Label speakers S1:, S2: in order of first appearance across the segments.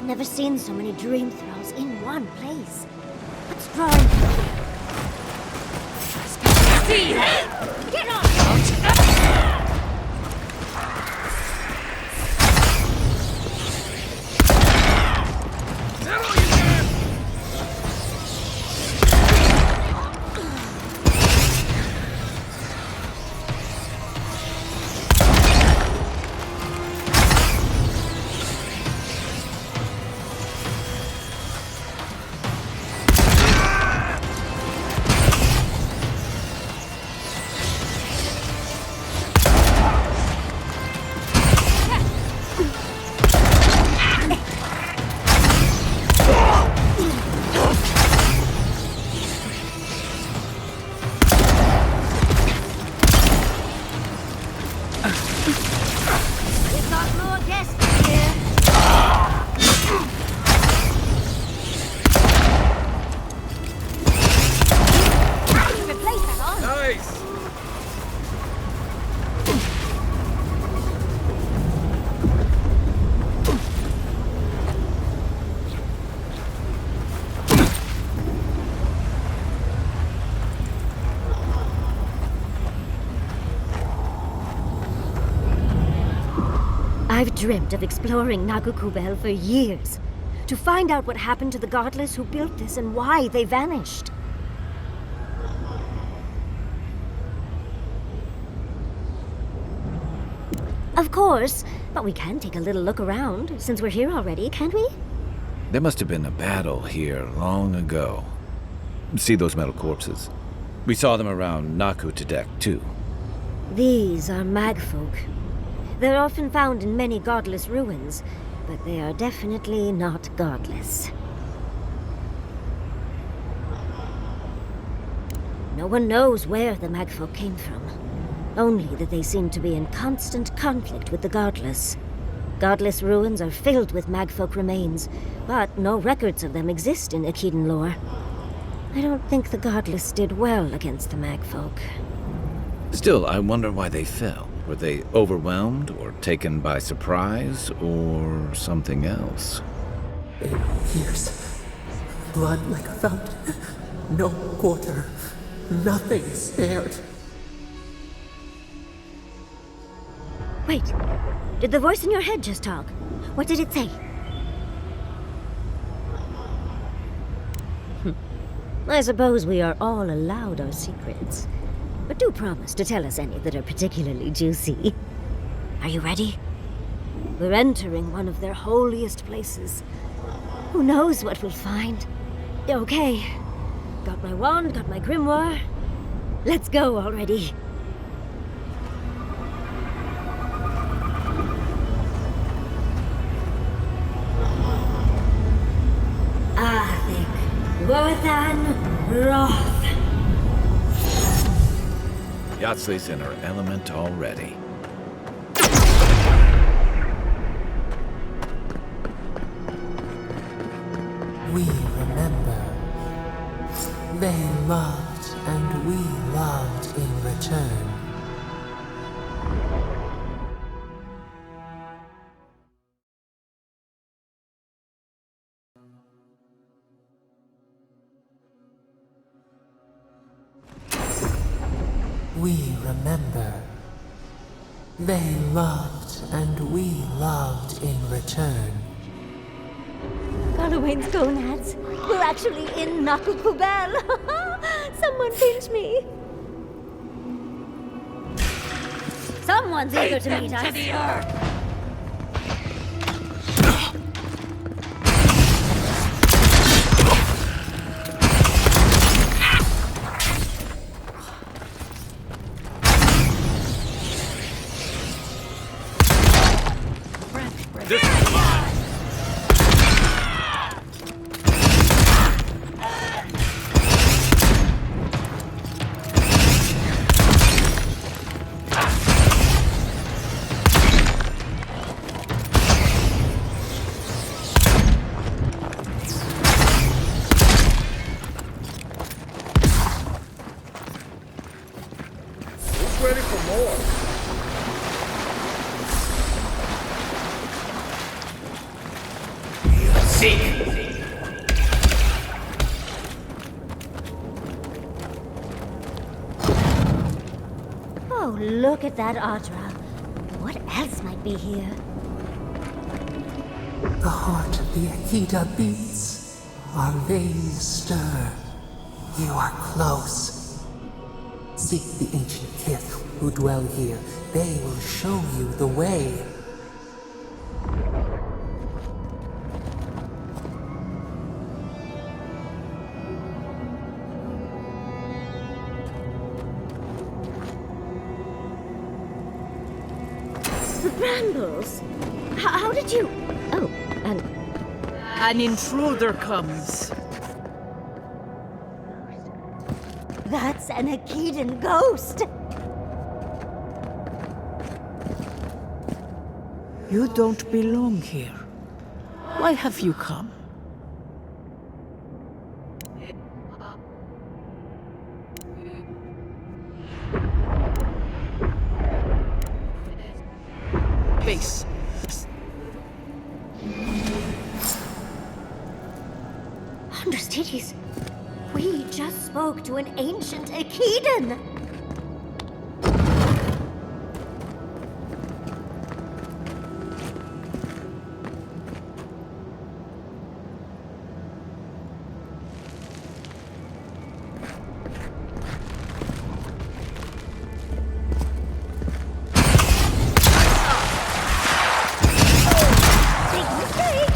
S1: Never seen so many dream throws in one place. What's drawing me here? See! Get off! I've dreamt of exploring Nagukubel for years, to find out what happened to the godless who built this and why they vanished. Of course, but we can take a little look around, since we're here already, can't we?
S2: There must have been a battle here long ago. See those metal corpses? We saw them around Nakutadek, too.
S1: These are magfolk. They're often found in many godless ruins, but they are definitely not godless. No one knows where the magfolk came from, only that they seem to be in constant conflict with the godless. Godless ruins are filled with magfolk remains, but no records of them exist in Akhidan lore. I don't think the godless did well against the magfolk.
S2: Still, I wonder why they fell. Were they overwhelmed, or taken by surprise, or something else?
S3: 8 years. Blood like a fountain. No quarter. Nothing spared.
S1: Wait. Did the voice in your head just talk? What did it say? I suppose we are all allowed our secrets. But do promise to tell us any that are particularly juicy. Are you ready? We're entering one of their holiest places. Who knows what we'll find? Okay. Got my wand, got my grimoire. Let's go already. Athik, Worthan, Roth.
S2: Yatsli's in her element already.
S3: We remember. They loved and we loved in return. We remember. They loved and we loved in return.
S1: Galloway's gonads. We're actually in Nakukubel. Someone pinch me. Someone's eager to meet us. To the earth. Oh, look at that Audra. What else might be here?
S3: The heart of the Akita beats. Our veins stir. You are close. Seek the ancient kith who dwell here. They will show you the way.
S1: The brambles! How did you... Oh, and...
S4: An intruder comes.
S1: That's an Akitan ghost!
S4: You don't belong here. Why have you come? Face.
S1: Understudies, we just spoke to an ancient Akitan! Big mistake!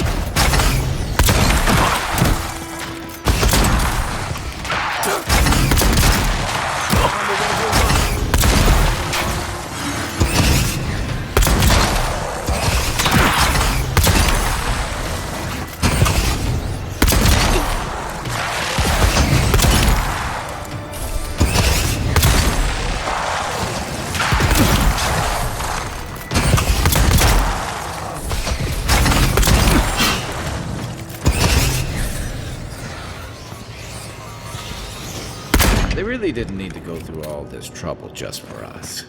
S2: They really didn't need to go through all this trouble just for us.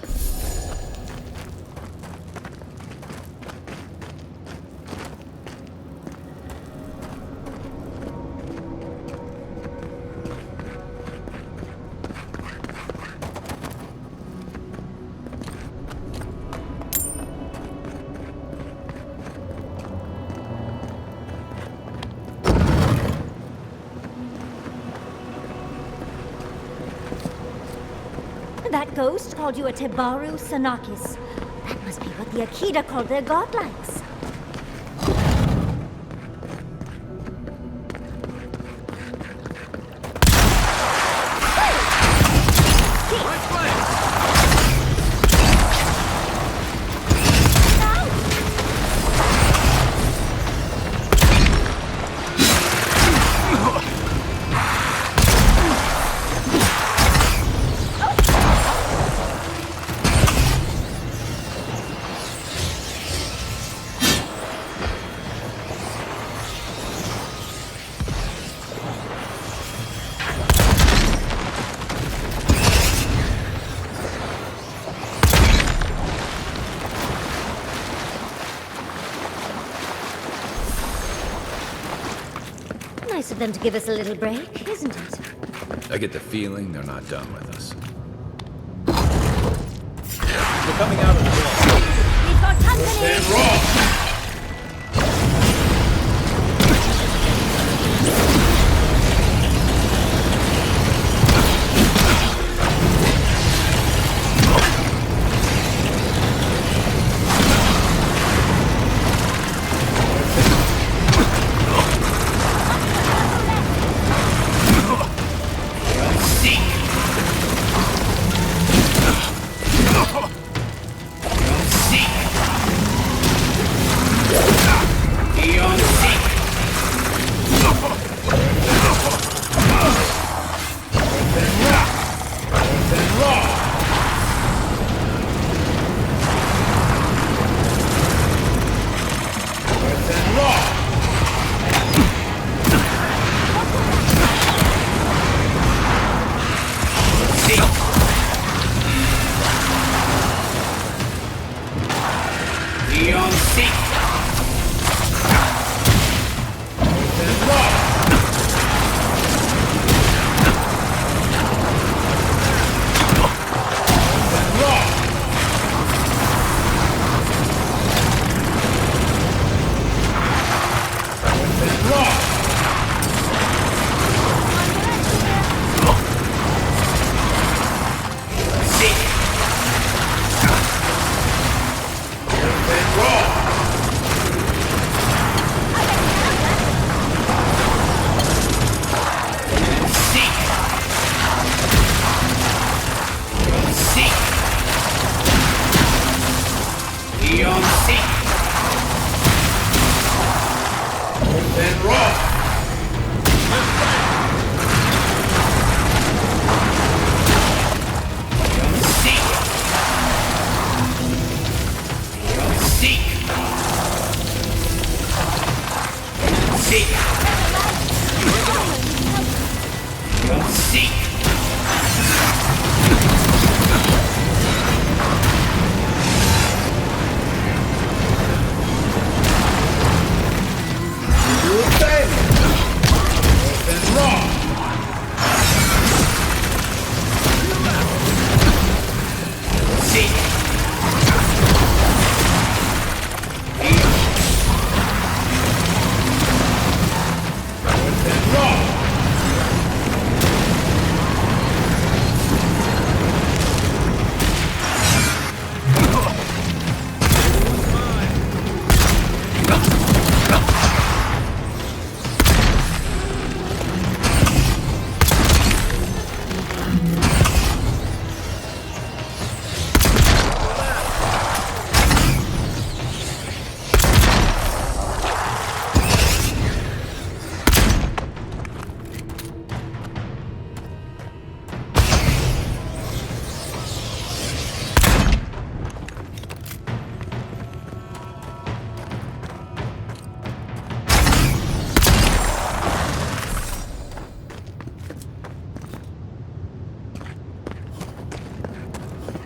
S1: That ghost called you a Tebaru Sanakis. That must be what the Akita called their godlikes. Nice of them to give us a little break, isn't it?
S2: I get the feeling they're not done with us. They're coming out of the door.
S1: We've got company!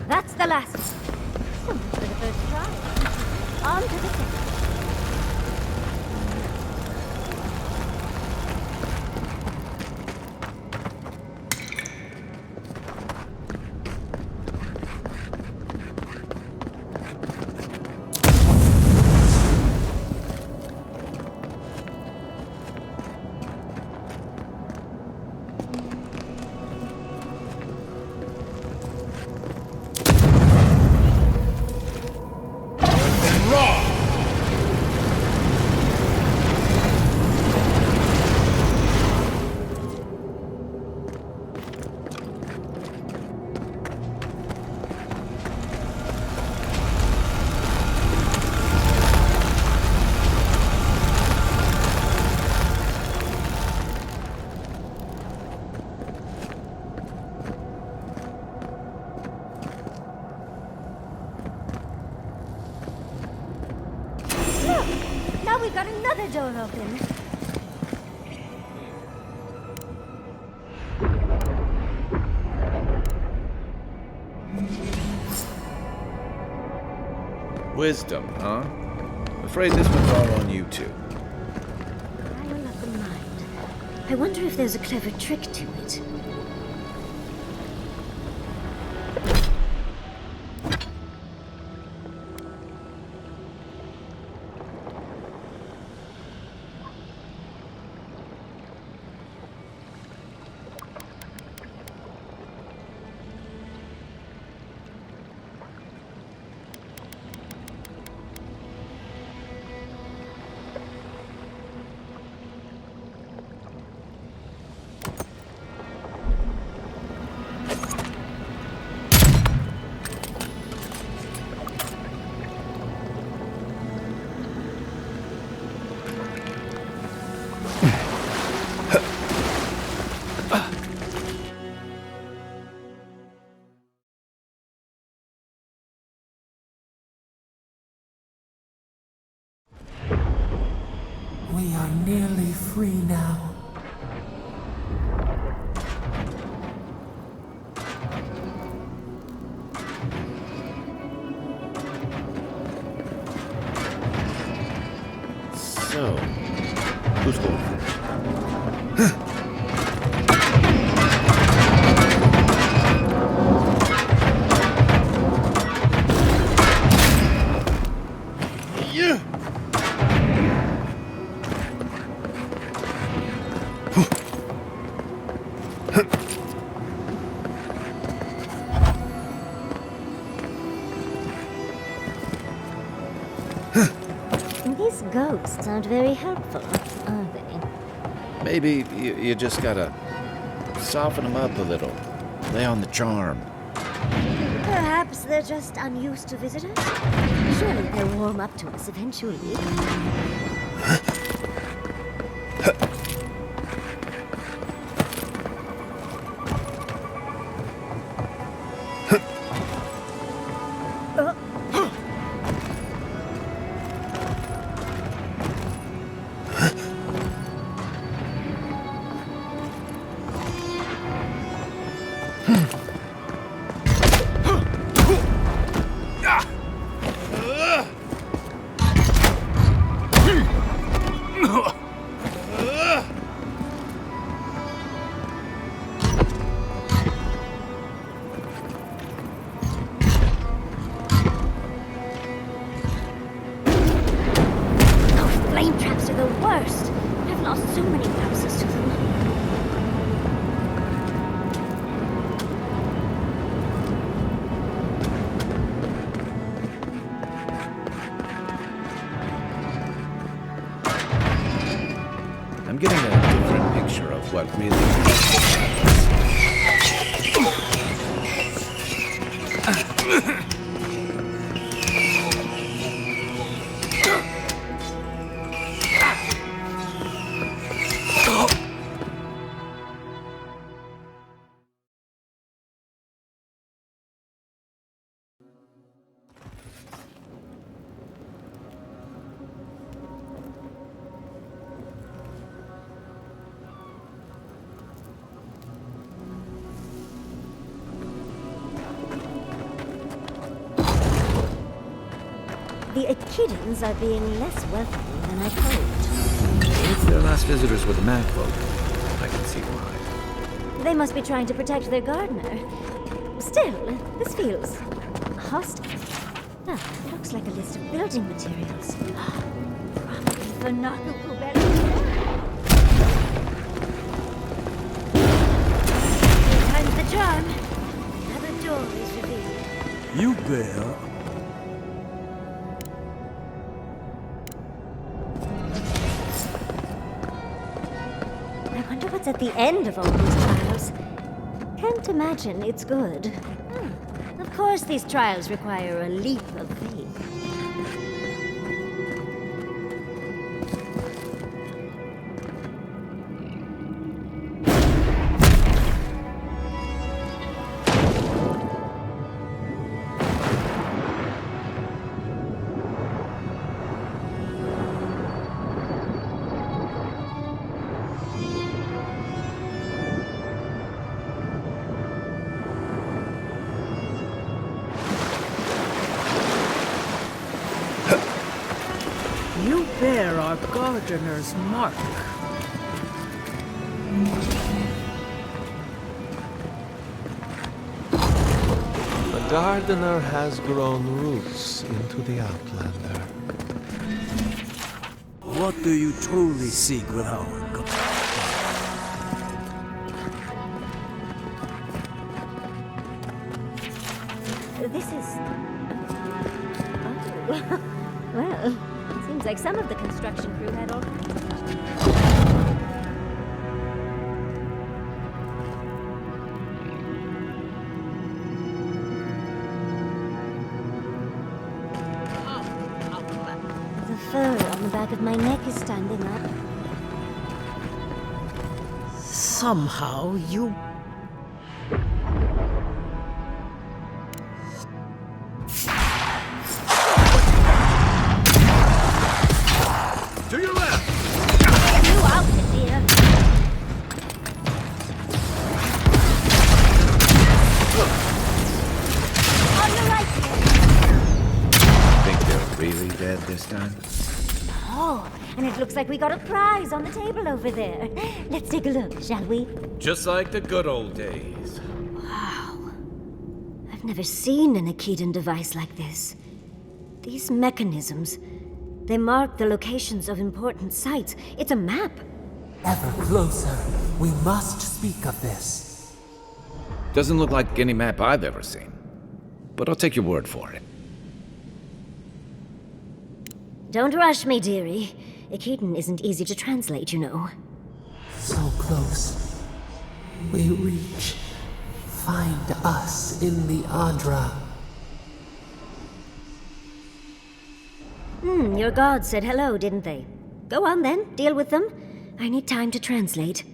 S1: That's the last. So much for the first try. On to the second. Now we've got another door open.
S2: Wisdom, huh? Afraid this one's all on you two.
S1: I'll up in mind. I wonder if there's a clever trick to it.
S3: We are nearly free now.
S2: So, who's going first?
S1: These ghosts aren't very helpful, are they?
S2: Maybe you just gotta soften them up a little. Lay on the charm.
S1: Perhaps they're just unused to visitors? Surely they'll warm up to us eventually.
S2: different picture of what really...
S1: The Echidans are being less welcoming than I'd hoped.
S2: If their last visitors were the Mad Folk, I can see why.
S1: They must be trying to protect their gardener. Still, this feels hostile. Ah, it looks like a list of building materials. Probably for Nakukubeli. Here comes the charm. Another door is revealed.
S5: You bear.
S1: I wonder what's at the end of all these trials. Can't imagine it's good. Of course these trials require a leap of faith.
S4: You bear our gardener's mark.
S6: The gardener has grown roots into the Outlander.
S5: What do you truly seek with our God?
S1: This is... Oh. Well, seems like some of the construction crew had all kinds of... The fur on the back of my neck is standing up.
S4: Somehow you...
S2: To your left!
S1: You out, dear. On the right,
S2: Think they're really dead this time?
S1: Oh, and it looks like we got a prize on the table over there. Let's take a look, shall we?
S2: Just like the good old days.
S1: Wow. I've never seen an Echidan device like this. These mechanisms, they mark the locations of important sites. It's a map.
S3: Ever closer. We must speak of this.
S2: Doesn't look like any map I've ever seen. But I'll take your word for it.
S1: Don't rush me, dearie. Echidan isn't easy to translate, you know.
S3: So close. We reach. Find us in the Adra.
S1: Your gods said hello, didn't they? Go on then, deal with them. I need time to translate.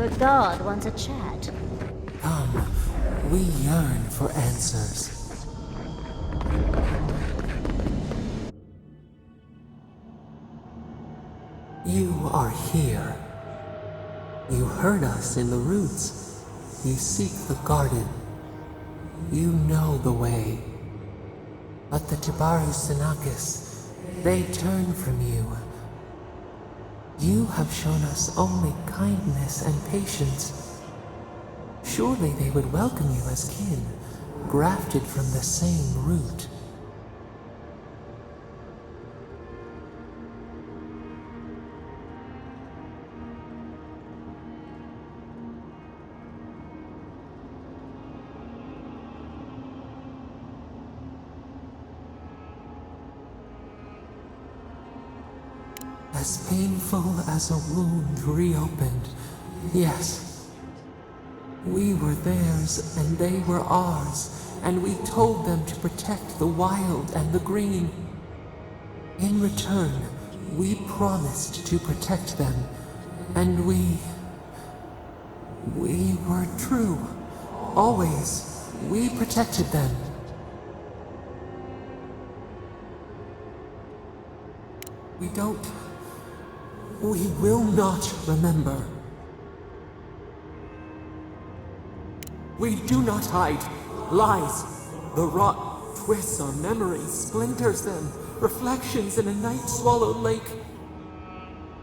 S1: Your god wants a chat.
S3: Come, we yearn for answers. You are here. You heard us in the roots. You seek the garden. You know the way. But the Tibaru Sinakis, they turn from you. You have shown us only kindness and patience. Surely they would welcome you as kin, grafted from the same root. As painful as a wound reopened, yes. We were theirs and they were ours, and we told them to protect the wild and the green. In return, we promised to protect them, and we were true. Always, we protected them. We will not remember. We do not hide. Lies. The rot twists our memories, splinters them, reflections in a night-swallowed lake.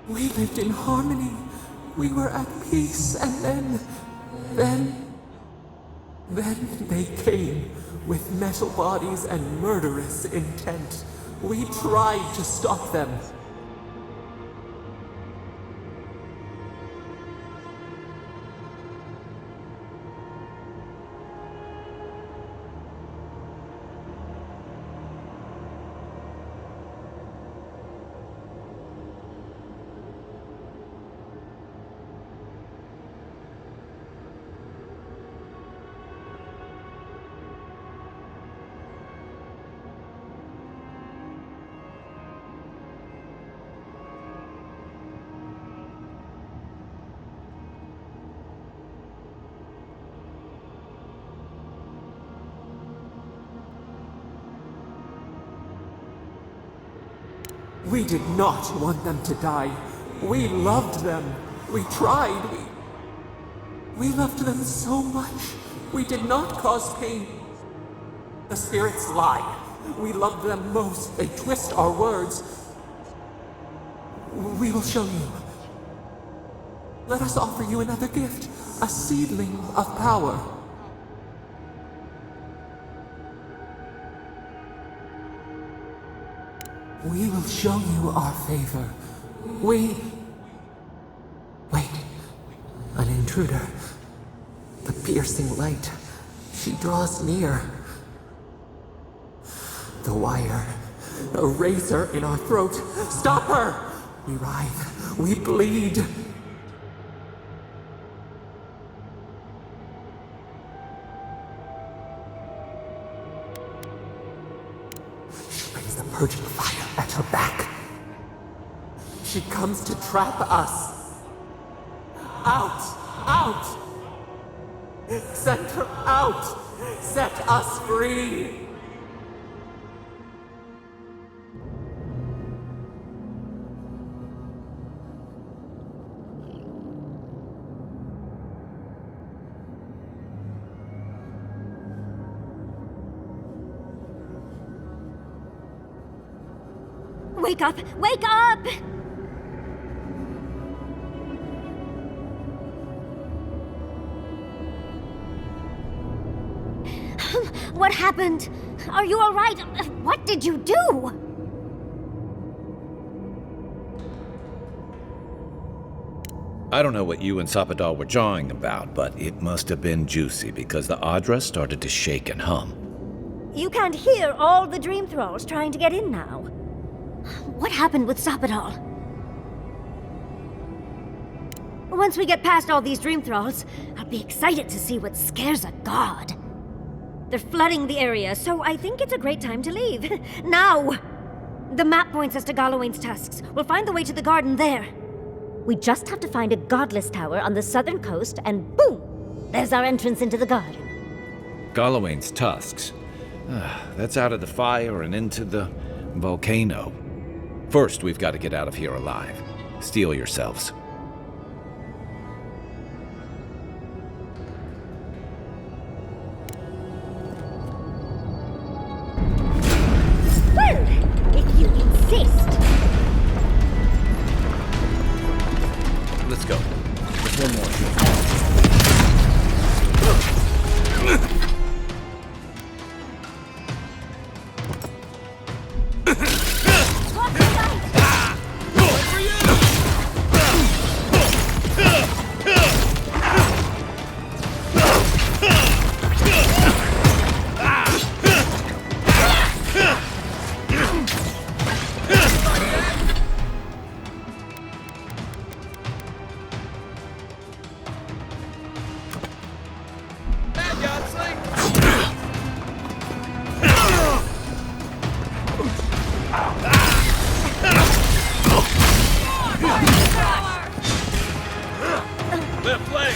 S3: We lived in harmony. We were at peace, and then they came with metal bodies and murderous intent. We tried to stop them. We did not want them to die. We loved them. We tried. We loved them so much. We did not cause pain. The spirits lie. We love them most. They twist our words. We will show you. Let us offer you another gift. A seedling of power. We will show you our favor. Wait. An intruder. The piercing light. She draws near. The wire. A razor in our throat. Stop her! We writhe. We bleed. She brings the purging fire at her back. She comes to trap us. Out! Out! Send her out! Set us free!
S1: Wake up! Wake up! What happened? Are you all right? What did you do?
S2: I don't know what you and Sapadal were jawing about, but it must have been juicy because the Adra started to shake and hum.
S1: You can't hear all the dream thralls trying to get in now. What happened with Sapadal? Once we get past all these dream thralls, I'll be excited to see what scares a god. They're flooding the area, so I think it's a great time to leave. Now! The map points us to Galawain's tusks. We'll find the way to the garden there. We just have to find a godless tower on the southern coast, and boom! There's our entrance into the garden.
S2: Galawain's tusks. That's out of the fire and into the volcano. First, we've got to get out of here alive. Steel yourselves.
S1: Well, if you insist.
S2: Let's go. Just one more.
S6: Left leg!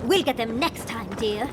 S1: We'll get them next time, dear.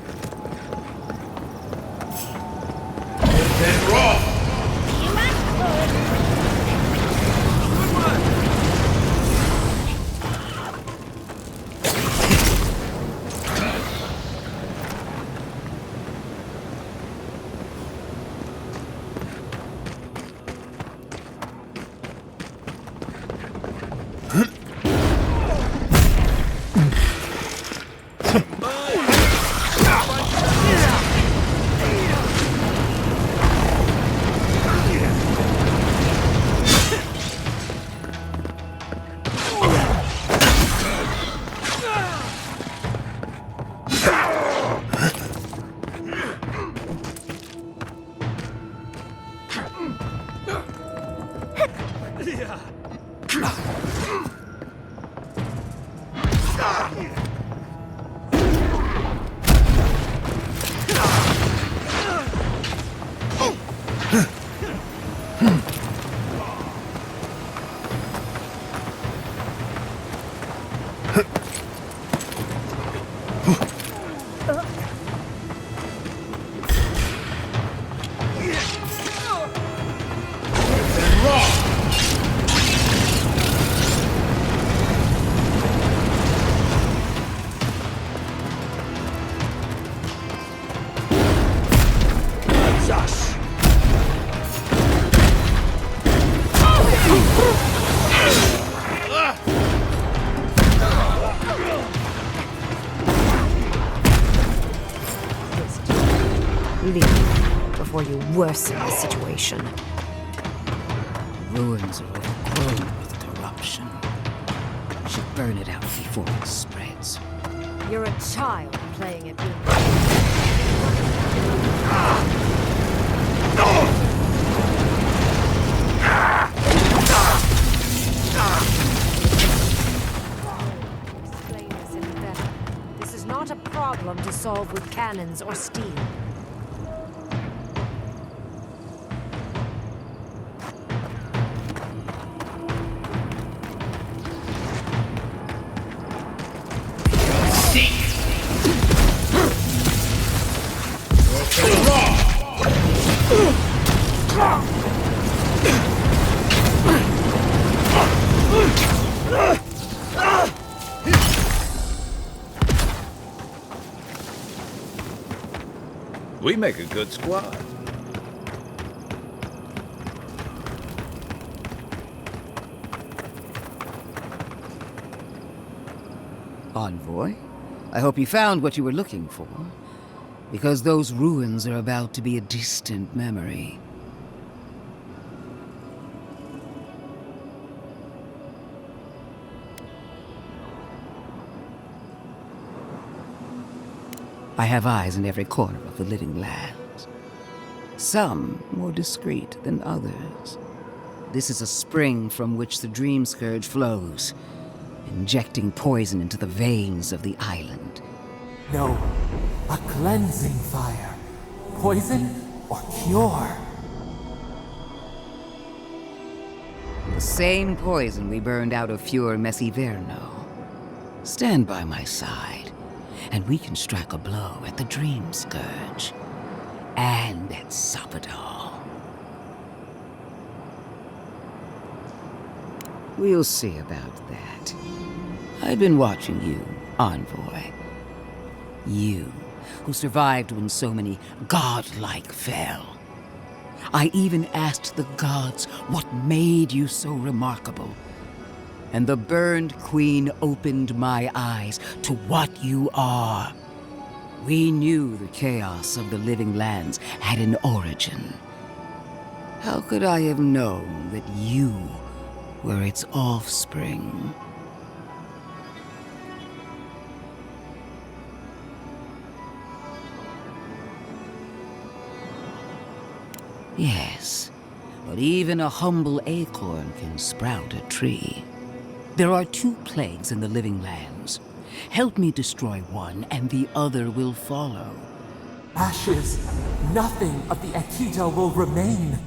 S7: Leave before you worsen the situation.
S8: Ruins are overgrown with corruption. We should burn it out before it spreads.
S7: You're a child playing at being. Explain this any better. This is not a problem to solve with cannons or steel.
S2: We make a good squad.
S8: Envoy, I hope you found what you were looking for, because those ruins are about to be a distant memory. I have eyes in every corner of the living lands. Some more discreet than others. This is a spring from which the dream scourge flows, injecting poison into the veins of the island.
S3: No, a cleansing fire. Poison or cure?
S8: The same poison we burned out of Fure Messiverno. Stand by my side, and we can strike a blow at the Dream Scourge. And at Sapadal. We'll see about that. I've been watching you, Envoy. You, who survived when so many godlike fell. I even asked the gods what made you so remarkable. And the burned queen opened my eyes to what you are. We knew the chaos of the living lands had an origin. How could I have known that you were its offspring? Yes, but even a humble acorn can sprout a tree. There are 2 plagues in the living lands. Help me destroy one, and the other will follow.
S3: Ashes. Nothing of the Akita will remain.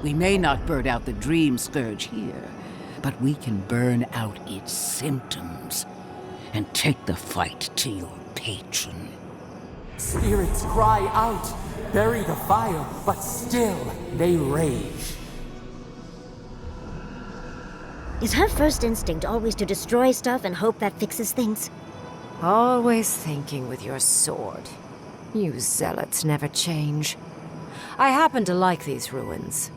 S8: We may not burn out the Dream Scourge here, but we can burn out its symptoms and take the fight to your patron.
S3: Spirits cry out, bury the fire, but still they rage.
S1: Is her first instinct always to destroy stuff and hope that fixes things?
S7: Always thinking with your sword. You zealots never change. I happen to like these ruins.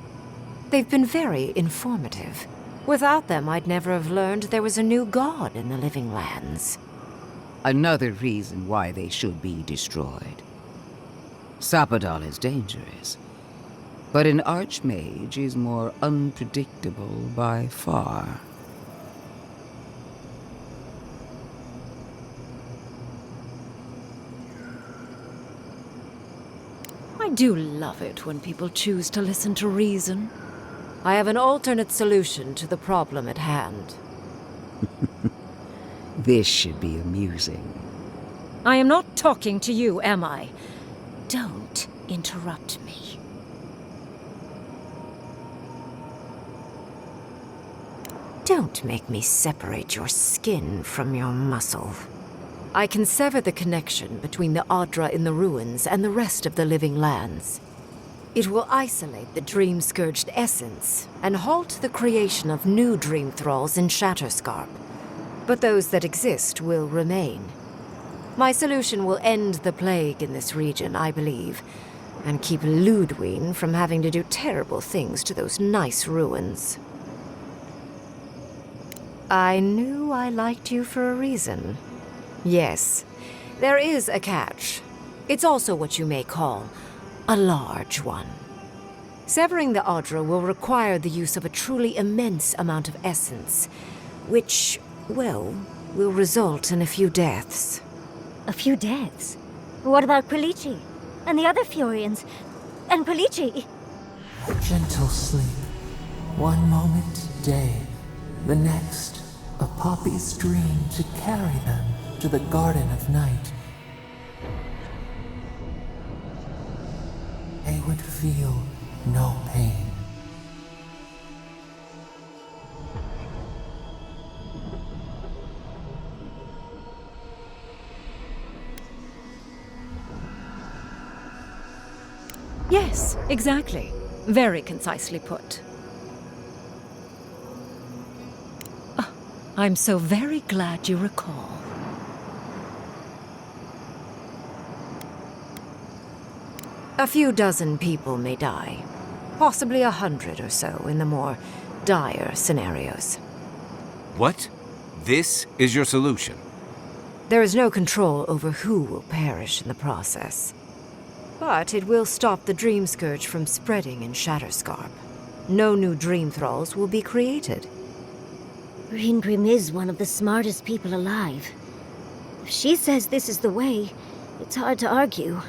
S7: They've been very informative. Without them, I'd never have learned there was a new god in the living lands.
S8: Another reason why they should be destroyed. Sapadal is dangerous, but an archmage is more unpredictable by far.
S7: I do love it when people choose to listen to reason. I have an alternate solution to the problem at hand.
S8: This should be amusing.
S7: I am not talking to you, am I? Don't interrupt me. Don't make me separate your skin from your muscle. I can sever the connection between the Adra in the ruins and the rest of the living lands. It will isolate the dream-scourged essence and halt the creation of new dream thralls in Shatterscarp. But those that exist will remain. My solution will end the plague in this region, I believe, and keep Ludwig from having to do terrible things to those nice ruins. I knew I liked you for a reason. Yes, there is a catch. It's also what you may call a large one. Severing the Adra will require the use of a truly immense amount of essence, which, well, will result in a few deaths.
S1: A few deaths? What about Quilici? And the other Furians? And Quilici?
S3: Gentle sleep. One moment day, the next, a poppy's dream to carry them to the Garden of Night. They would feel no pain.
S7: Yes, exactly. Very concisely put. I'm so very glad you recall. A few dozen people may die. Possibly 100 or so in the more dire scenarios.
S2: What? This is your solution?
S7: There is no control over who will perish in the process. But it will stop the Dream Scourge from spreading in Shatterscarp. No new Dream Thralls will be created.
S1: Ringrim is one of the smartest people alive. If she says this is the way, it's hard to argue.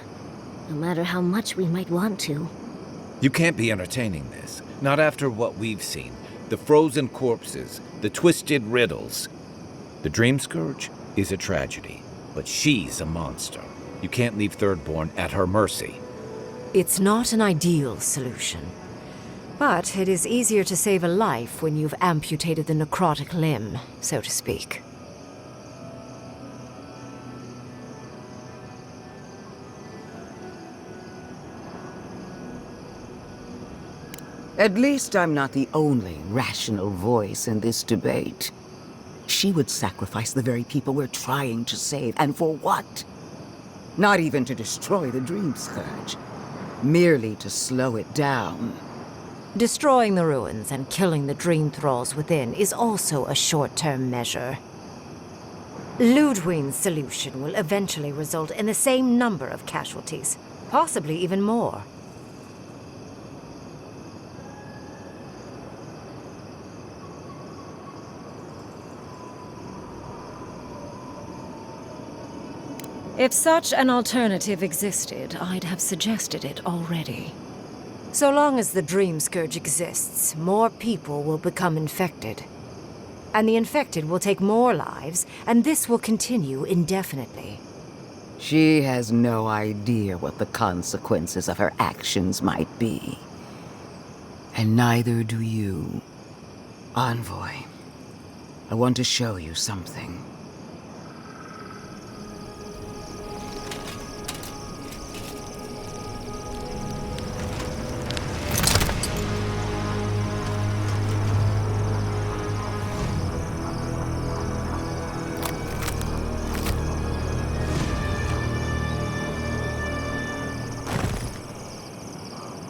S1: No matter how much we might want to.
S2: You can't be entertaining this. Not after what we've seen. The frozen corpses, the twisted riddles. The Dream Scourge is a tragedy, but she's a monster. You can't leave Thirdborn at her mercy.
S7: It's not an ideal solution. But it is easier to save a life when you've amputated the necrotic limb, so to speak.
S8: At least I'm not the only rational voice in this debate. She would sacrifice the very people we're trying to save, and for what? Not even to destroy the Dream Scourge. Merely to slow it down.
S7: Destroying the ruins and killing the Dream Thralls within is also a short-term measure. Ludwig's solution will eventually result in the same number of casualties, possibly even more. If such an alternative existed, I'd have suggested it already. So long as the Dream Scourge exists, more people will become infected. And the infected will take more lives, and this will continue indefinitely.
S8: She has no idea what the consequences of her actions might be. And neither do you. Envoy, I want to show you something.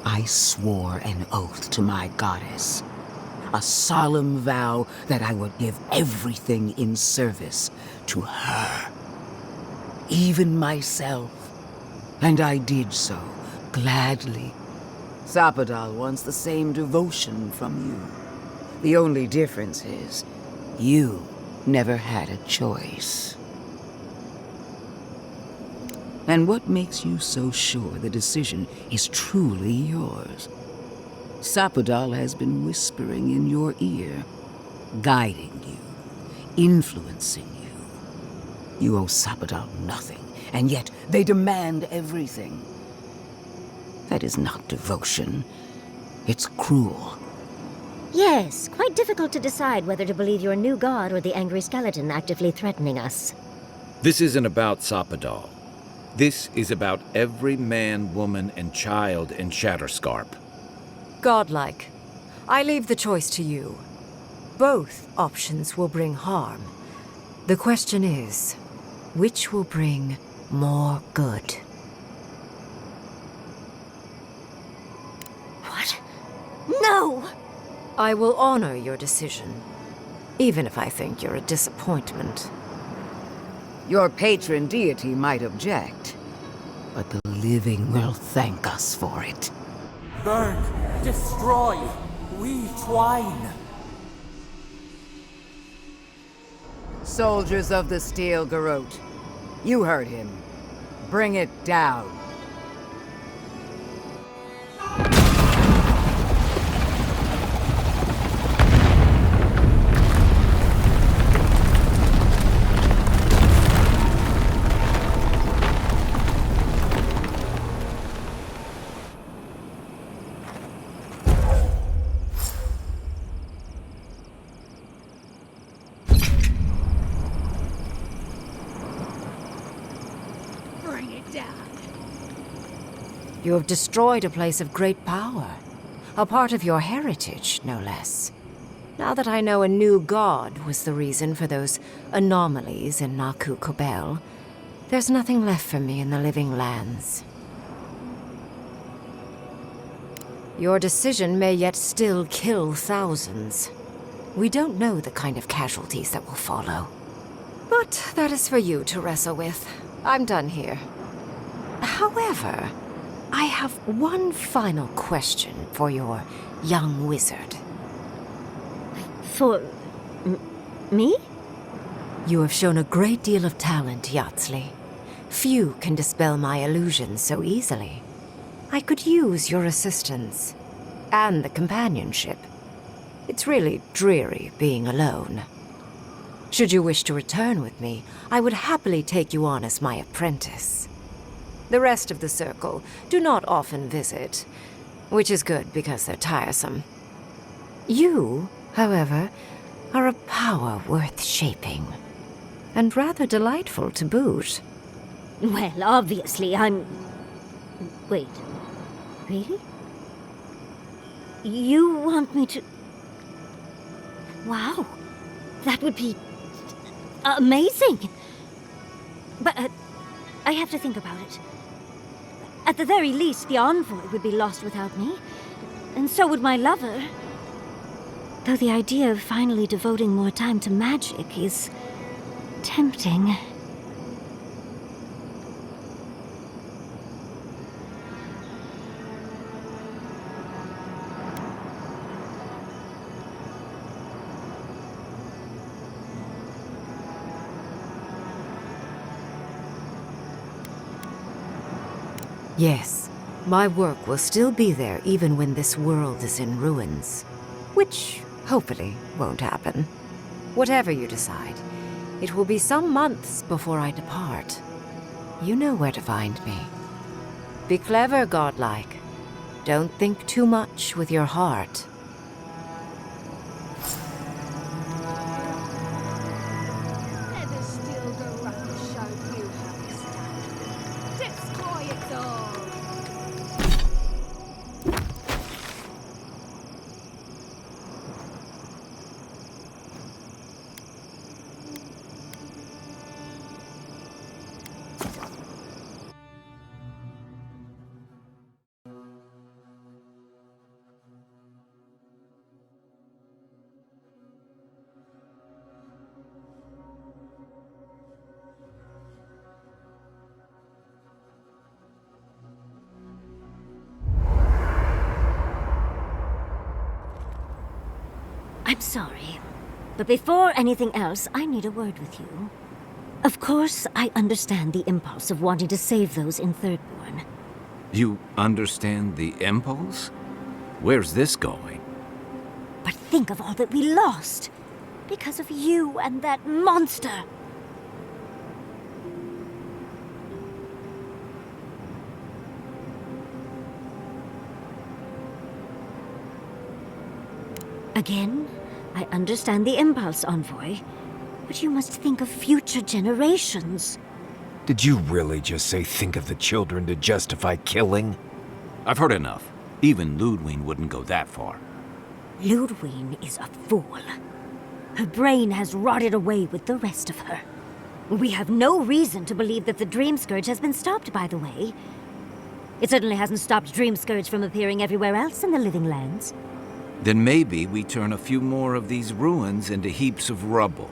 S8: I swore an oath to my goddess. A solemn vow that I would give everything in service to her. Even myself. And I did so, gladly. Zapadal wants the same devotion from you. The only difference is, you never had a choice. And what makes you so sure the decision is truly yours? Sapodal has been whispering in your ear, guiding you, influencing you. You owe Sapodal nothing, and yet they demand everything. That is not devotion. It's cruel.
S1: Yes, quite difficult to decide whether to believe your new god or the angry skeleton actively threatening us.
S2: This isn't about Sapodal. This is about every man, woman, and child in Shatterscarp.
S7: Godlike. I leave the choice to you. Both options will bring harm. The question is, which will bring more good?
S1: What? No!
S7: I will honor your decision, even if I think you're a disappointment.
S8: Your patron deity might object, but the living will thank us for it.
S3: Burn, destroy, we twine.
S8: Soldiers of the Steel Garrote, you heard him. Bring it down.
S7: You have destroyed a place of great power. A part of your heritage, no less. Now that I know a new god was the reason for those anomalies in Naku Kobel, there's nothing left for me in the living lands. Your decision may yet still kill thousands. We don't know the kind of casualties that will follow. But that is for you to wrestle with. I'm done here. However, I have one final question for your young wizard.
S1: For... me?
S7: You have shown a great deal of talent, Yatsley. Few can dispel my illusions so easily. I could use your assistance. And the companionship. It's really dreary being alone. Should you wish to return with me, I would happily take you on as my apprentice. The rest of the circle do not often visit, which is good because they're tiresome. You, however, are a power worth shaping, and rather delightful to boot.
S1: Well, obviously, I'm... Wait. Really? You want me to... Wow. That would be... amazing! But I have to think about it. At the very least, the envoy would be lost without me. And so would my lover. Though the idea of finally devoting more time to magic is... tempting.
S7: Yes, my work will still be there even when this world is in ruins. Which, hopefully, won't happen. Whatever you decide, it will be some months before I depart. You know where to find me. Be clever, godlike. Don't think too much with your heart.
S1: I'm sorry, but before anything else, I need a word with you. Of course, I understand the impulse of wanting to save those in Thirdborn.
S2: You understand the impulse? Where's this going?
S1: But think of all that we lost! Because of you and that monster! Again, I understand the impulse, Envoy. But you must think of future generations.
S9: Did you really just say think of the children to justify killing?
S2: I've heard enough. Even Ludwig wouldn't go that far.
S1: Ludwig is a fool. Her brain has rotted away with the rest of her. We have no reason to believe that the Dream Scourge has been stopped, by the way. It certainly hasn't stopped Dream Scourge from appearing everywhere else in the Living Lands.
S2: Then maybe we turn a few more of these ruins into heaps of rubble.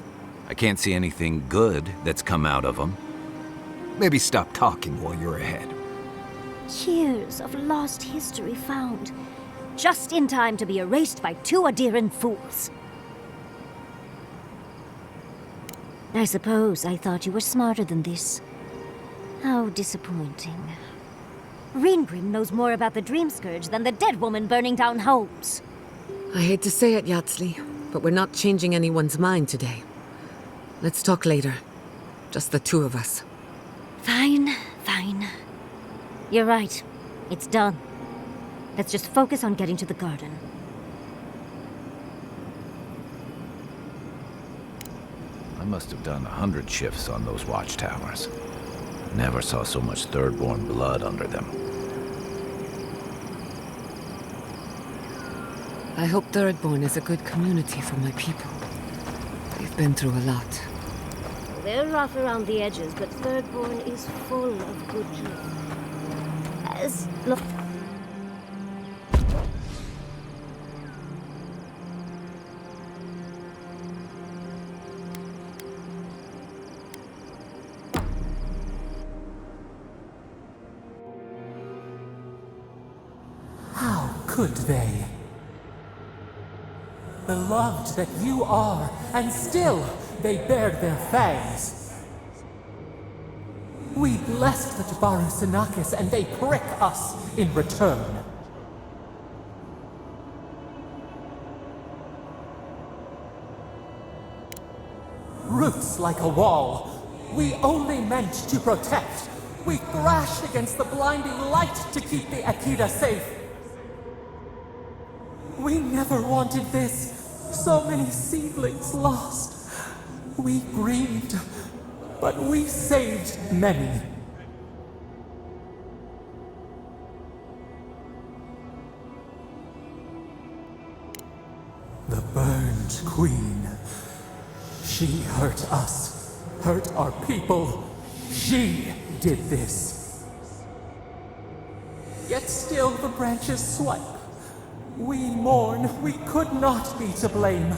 S2: I can't see anything good that's come out of them.
S9: Maybe stop talking while you're ahead.
S1: Years of lost history found, just in time to be erased by two Adiran fools. I suppose I thought you were smarter than this. How disappointing. Reengrim knows more about the Dream Scourge than the dead woman burning down homes.
S10: I hate to say it, Yatsli, but we're not changing anyone's mind today. Let's talk later. Just the two of us.
S1: Fine, fine. You're right. It's done. Let's just focus on getting to the garden.
S2: I must have done 100 shifts on those watchtowers. Never saw so much Thirdborn blood under them.
S10: I hope Thirdborn is a good community for my people. They've been through a lot.
S1: They're rough around the edges, but Thirdborn is full of good people. Look.
S3: How could they? Beloved that you are, and still they bared their fangs. We blessed the Tabaru Sinakis, and they prick us in return. Roots like a wall, we only meant to protect. We thrashed against the blinding light to keep the Akita safe. We never wanted this. So many seedlings lost. We grieved, but we saved many. The burned queen. She hurt us, hurt our people. She did this. Yet still the branches swipe. We mourn, we could not be to blame.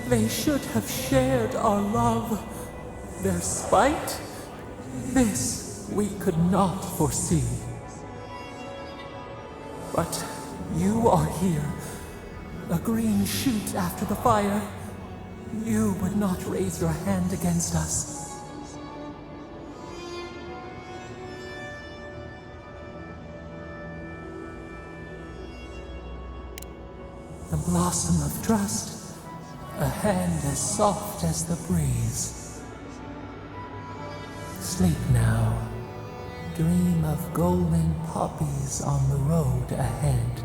S3: They should have shared our love. Their spite, this we could not foresee. But you are here, a green shoot after the fire. You would not raise your hand against us. The blossom of trust, a hand as soft as the breeze. Sleep now, dream of golden poppies on the road ahead.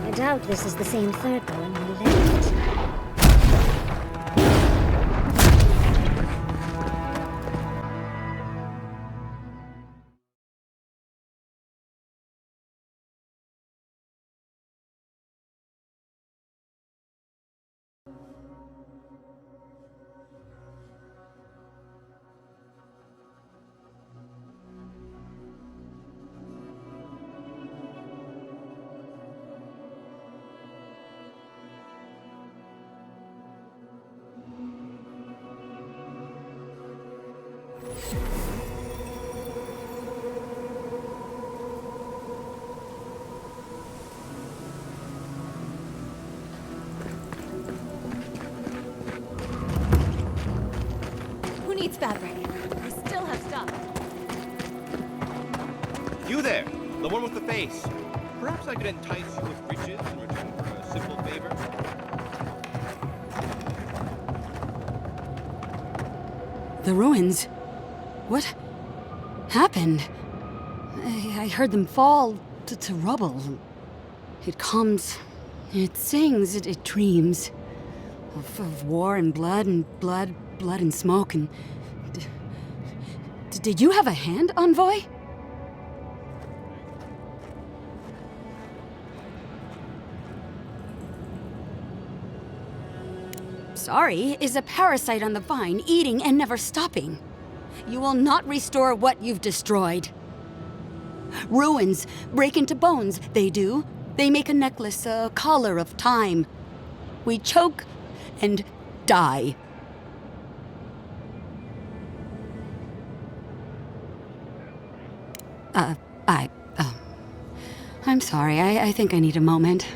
S1: I doubt this is the same Thirdborn we left.
S11: Who needs fabric? We still have stuff.
S12: You there, the one with the face. Perhaps I could entice you with riches in return for a simple favor?
S13: The ruins? What happened? I heard them fall to rubble. It comes, it sings, it dreams of war and blood and smoke and... Did you have a hand, Envoy? Sorry is a parasite on the vine, eating and never stopping. You will not restore what you've destroyed. Ruins break into bones, they do. They make a necklace, a collar of time. We choke and die. I'm sorry, I think I need a moment.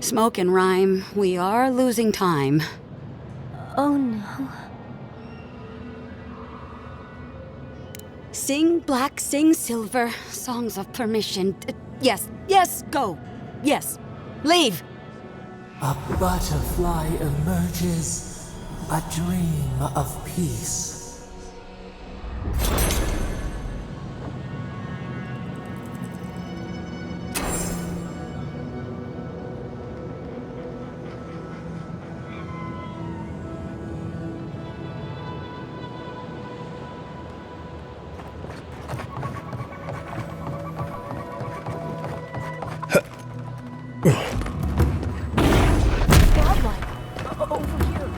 S13: Smoke and rhyme, we are losing time.
S1: Oh no.
S13: Sing black, sing silver, songs of permission. Yes, go. Yes, leave.
S3: A butterfly emerges, a dream of peace.
S11: Over here.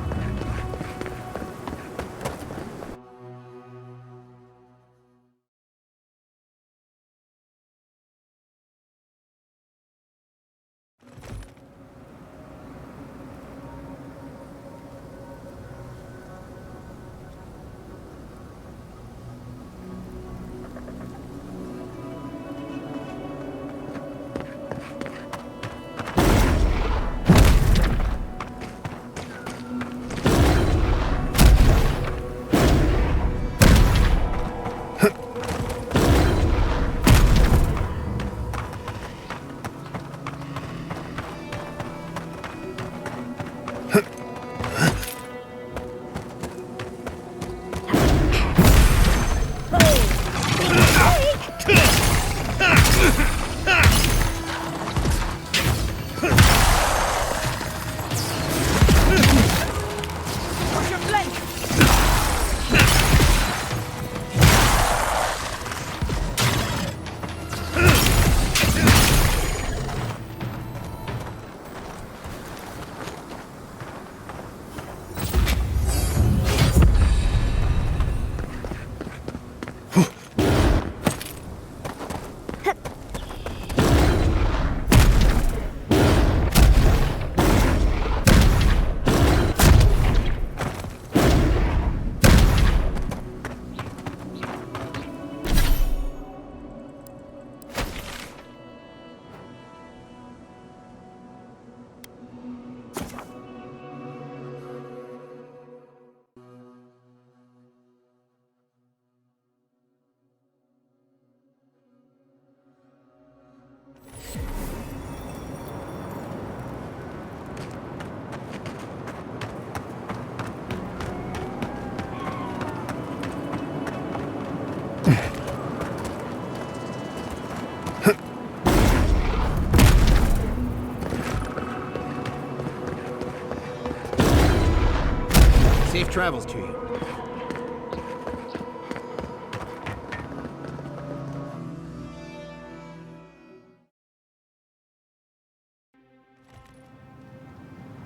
S5: Safe travels to you.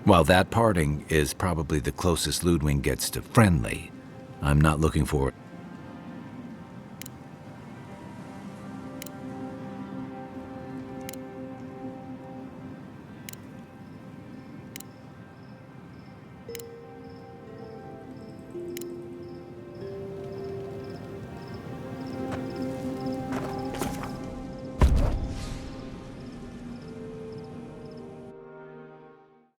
S2: While that parting is probably the closest Ludwig gets to friendly, I'm not looking for